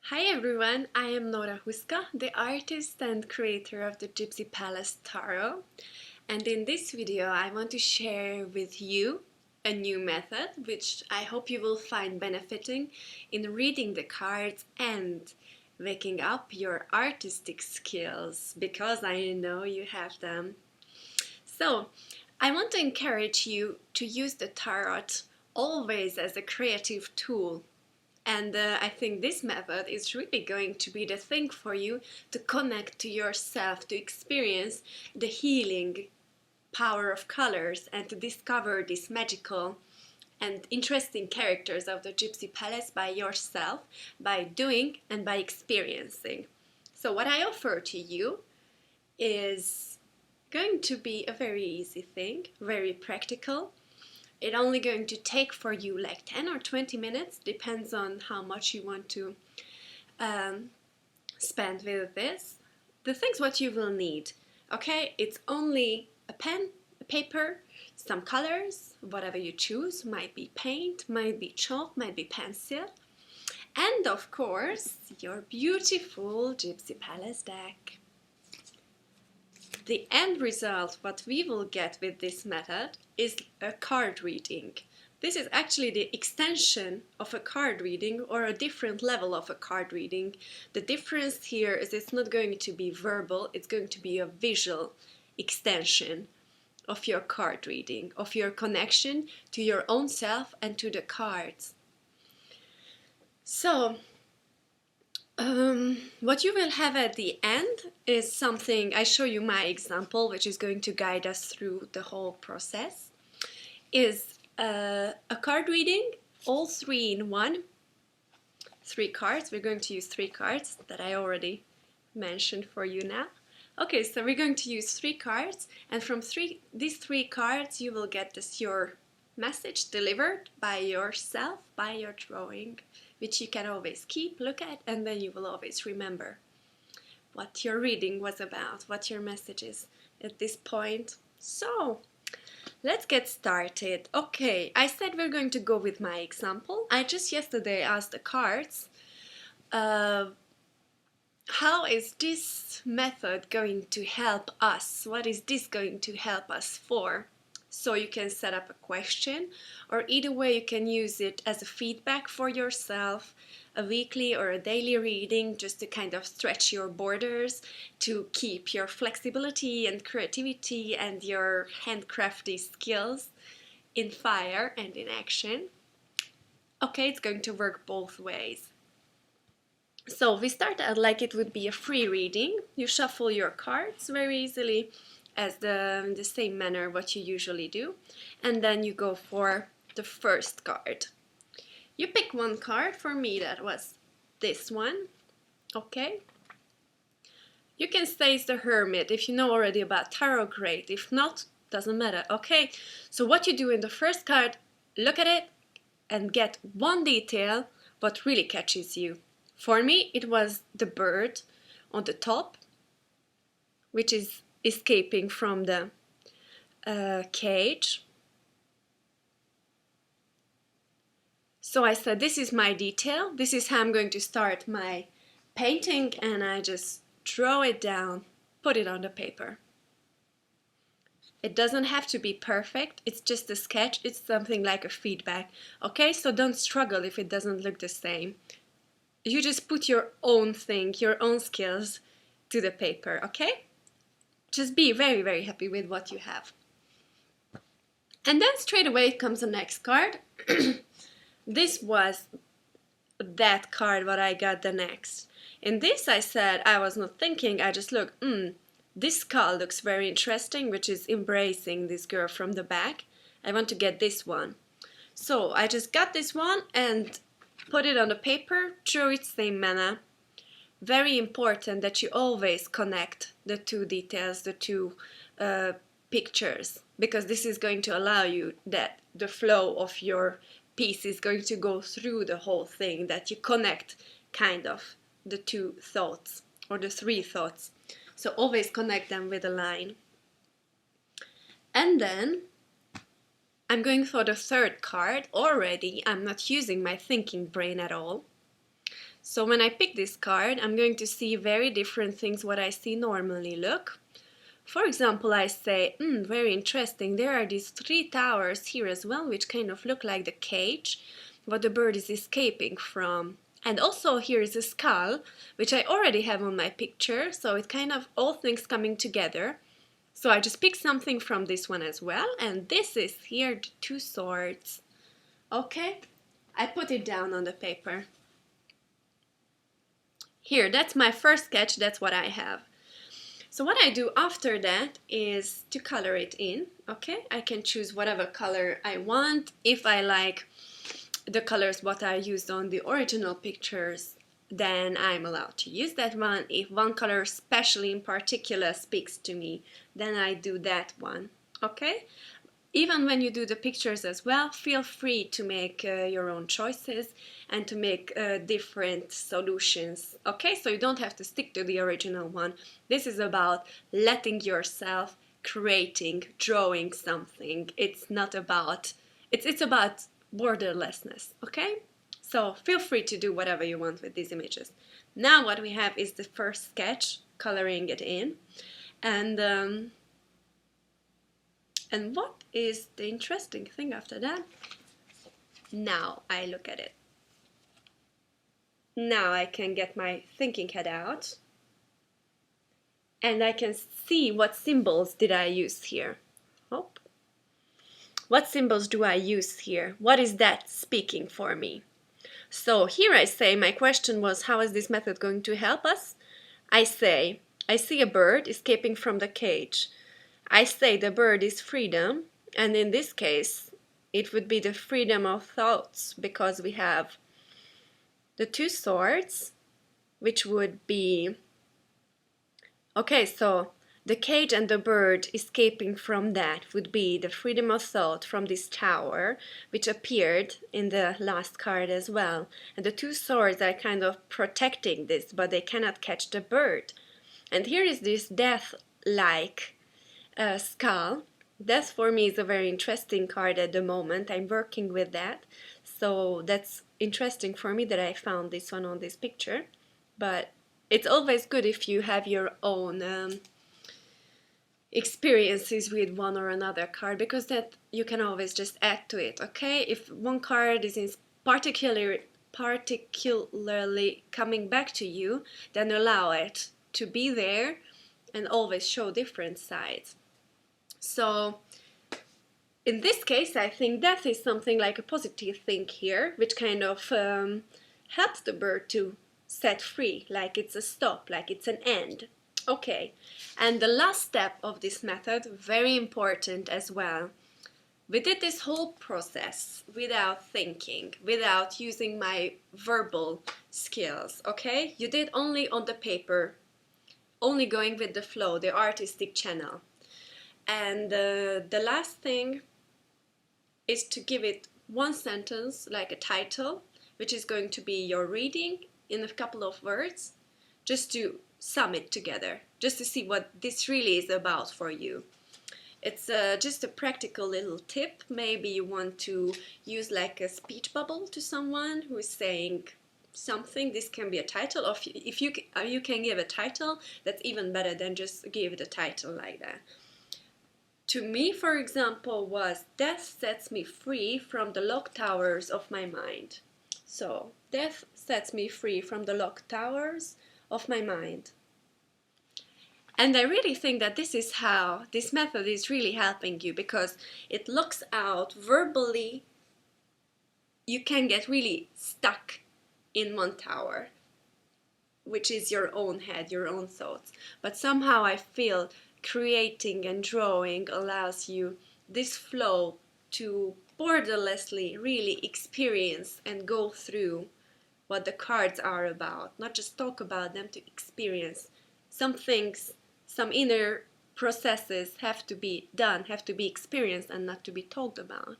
Hi everyone, I am Nora Huszka, the artist and creator of the Gypsy Palace Tarot, and in this video I want to share with you a new method which I hope you will find benefiting in reading the cards and waking up your artistic skills, because I know you have them. So, I want to encourage you to use the tarot always as a creative tool. And I think this method is really going to be the thing for you to connect to yourself, to experience the healing power of colors, and to discover these magical and interesting characters of the Gypsy Palace by yourself, by doing and by experiencing. So what I offer to you is going to be a very easy thing, very practical. It's only going to take for you like 10 or 20 minutes, depends on how much you want to spend with this. The things what you will need, okay, it's only a pen, a paper, some colors, whatever you choose, might be paint, might be chalk, might be pencil, and of course your beautiful Gypsy Palace deck. The end result, what we will get with this method, is a card reading. This is actually the extension of a card reading, or a different level of a card reading. The difference here is it's not going to be verbal, it's going to be a visual extension of your card reading, of your connection to your own self and to the cards. So, what you will have at the end is something, I show you my example, which is going to guide us through the whole process, is a card reading, all three in one, 3 cards. We're going to use 3 cards that I already mentioned for you now. Okay, so we're going to use 3 cards, and from these 3 cards you will get your message delivered by yourself, by your drawing, which you can always keep, look at, and then you will always remember what your reading was about, what your message is at this point. So, let's get started. Okay, I said we're going to go with my example. I just yesterday asked the cards, how is this method going to help us? What is this going to help us for? So you can set up a question, or either way you can use it as a feedback for yourself, a weekly or a daily reading, just to kind of stretch your borders, to keep your flexibility and creativity and your handcrafty skills in fire and in action. Okay, it's going to work both ways. So we start out like it would be a free reading. You shuffle your cards very easily, as the same manner what you usually do, and then you go for the first card. You pick one card. For me that was this one. Okay, you can say it's the Hermit. If you know already about tarot, great. If not, doesn't matter. Okay, so what you do in the first card, look at it and get one detail what really catches you. For me it was the bird on the top, which is escaping from the cage. So I said, this is my detail, this is how I'm going to start my painting, and I just draw it down, put it on the paper. It doesn't have to be perfect, it's just a sketch, it's something like a feedback. Okay, so don't struggle if it doesn't look the same. You just put your own thing, your own skills to the paper, okay? Just be very, very happy with what you have. And then straight away comes the next card. This was that card what I got the next. In this I said, I was not thinking, I just looked, this skull looks very interesting, which is embracing this girl from the back. I want to get this one. So I just got this one and put it on the paper, drew it same manner. Very important that you always connect the 2 details, the 2 pictures, because this is going to allow you that the flow of your piece is going to go through the whole thing, that you connect kind of the 2 thoughts or the 3 thoughts. So always connect them with a line. And then I'm going for the 3rd card. Already I'm not using my thinking brain at all. So when I pick this card, I'm going to see very different things what I see normally. Look. For example, I say, very interesting, there are these 3 towers here as well, which kind of look like the cage, what the bird is escaping from. And also here is a skull, which I already have on my picture, so it kind of all things coming together. So I just pick something from this one as well, and this is here the 2 swords. Okay, I put it down on the paper. Here, that's my first sketch, that's what I have. So what I do after that is to color it in, okay? I can choose whatever color I want. If I like the colors what I used on the original pictures, then I'm allowed to use that one. If one color especially in particular speaks to me, then I do that one, okay? Even when you do the pictures as well, feel free to make your own choices and to make different solutions, okay? So you don't have to stick to the original one. This is about letting yourself creating, drawing something. It's not about, it's about borderlessness, okay? So feel free to do whatever you want with these images. Now what we have is the first sketch, coloring it in, and what is the interesting thing after that? Now I look at it. Now I can get my thinking head out and I can see what symbols did I use here. Oh. What symbols do I use here? What is that speaking for me? So here I say, my question was, how is this method going to help us? I say, I see a bird escaping from the cage. I say the bird is freedom, and in this case it would be the freedom of thoughts, because we have the 2 swords, which would be, okay, so the cage and the bird escaping from that would be the freedom of thought from this tower, which appeared in the last card as well. And the 2 swords are kind of protecting this, but they cannot catch the bird. And here is this death-like skull. Death for me is a very interesting card at the moment. I'm working with that, so that's interesting for me that I found this one on this picture. But it's always good if you have your own experiences with one or another card, because that you can always just add to it, okay? If one card is particularly coming back to you, then allow it to be there and always show different sides. So in this case, I think death is something like a positive thing here, which kind of helps the bird to set free, like it's a stop, like it's an end. Okay, and the last step of this method, very important as well. We did this whole process without thinking, without using my verbal skills, okay? You did only on the paper, only going with the flow, the artistic channel. And the last thing is to give it one sentence, like a title, which is going to be your reading in a couple of words, just to sum it together, just to see what this really is about for you. It's just a practical little tip. Maybe you want to use like a speech bubble to someone who is saying something. This can be a title, or if you can give a title, that's even better than just give it a title like that. To me, for example, was death sets me free from the locked towers of my mind. So, death sets me free from the locked towers of my mind. And I really think that this is how this method is really helping you, because it looks out verbally. You can get really stuck in one tower, which is your own head, your own thoughts. But somehow I feel creating and drawing allows you this flow to borderlessly really experience and go through what the cards are about, not just talk about them, to experience. Some things, some inner processes have to be done, have to be experienced and not to be talked about.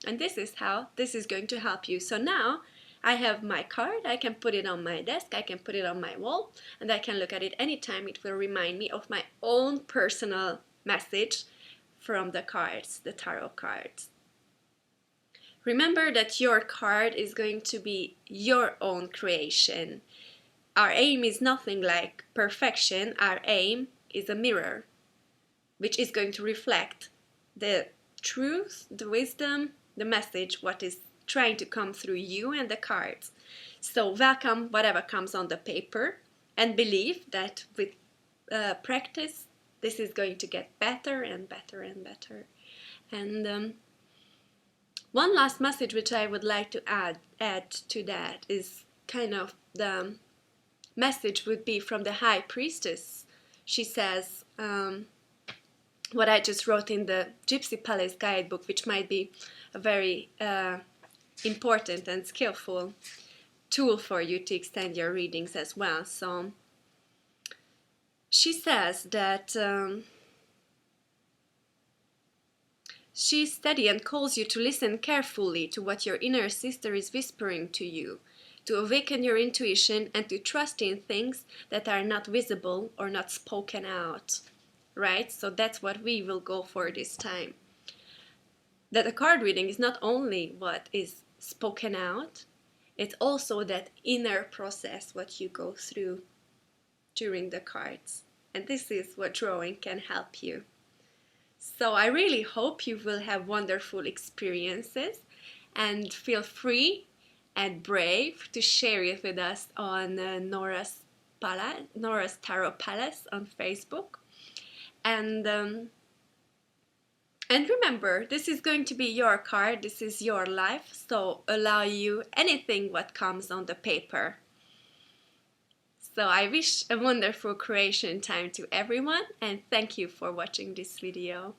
And this is how this is going to help you. So now I have my card, I can put it on my desk, I can put it on my wall, and I can look at it anytime. It will remind me of my own personal message from the cards, the tarot cards. Remember that your card is going to be your own creation. Our aim is nothing like perfection. Our aim is a mirror, which is going to reflect the truth, the wisdom, the message, what is trying to come through you and the cards. So welcome whatever comes on the paper, and believe that with practice this is going to get better and better and better. And one last message which I would like to add to that is kind of the message would be from the High Priestess. She says, what I just wrote in the Gypsy Palace guidebook, which might be a very important and skillful tool for you to extend your readings as well. So she says that she's steady and calls you to listen carefully to what your inner sister is whispering to you, to awaken your intuition and to trust in things that are not visible or not spoken out. Right? So that's what we will go for this time. That a card reading is not only what is spoken out, it's also that inner process what you go through during the cards. And this is what drawing can help you. So I really hope you will have wonderful experiences, and feel free and brave to share it with us on Nora's Tarot Palace on Facebook. And remember, this is going to be your card, this is your life, so allow you anything what comes on the paper. So I wish a wonderful creation time to everyone, and thank you for watching this video.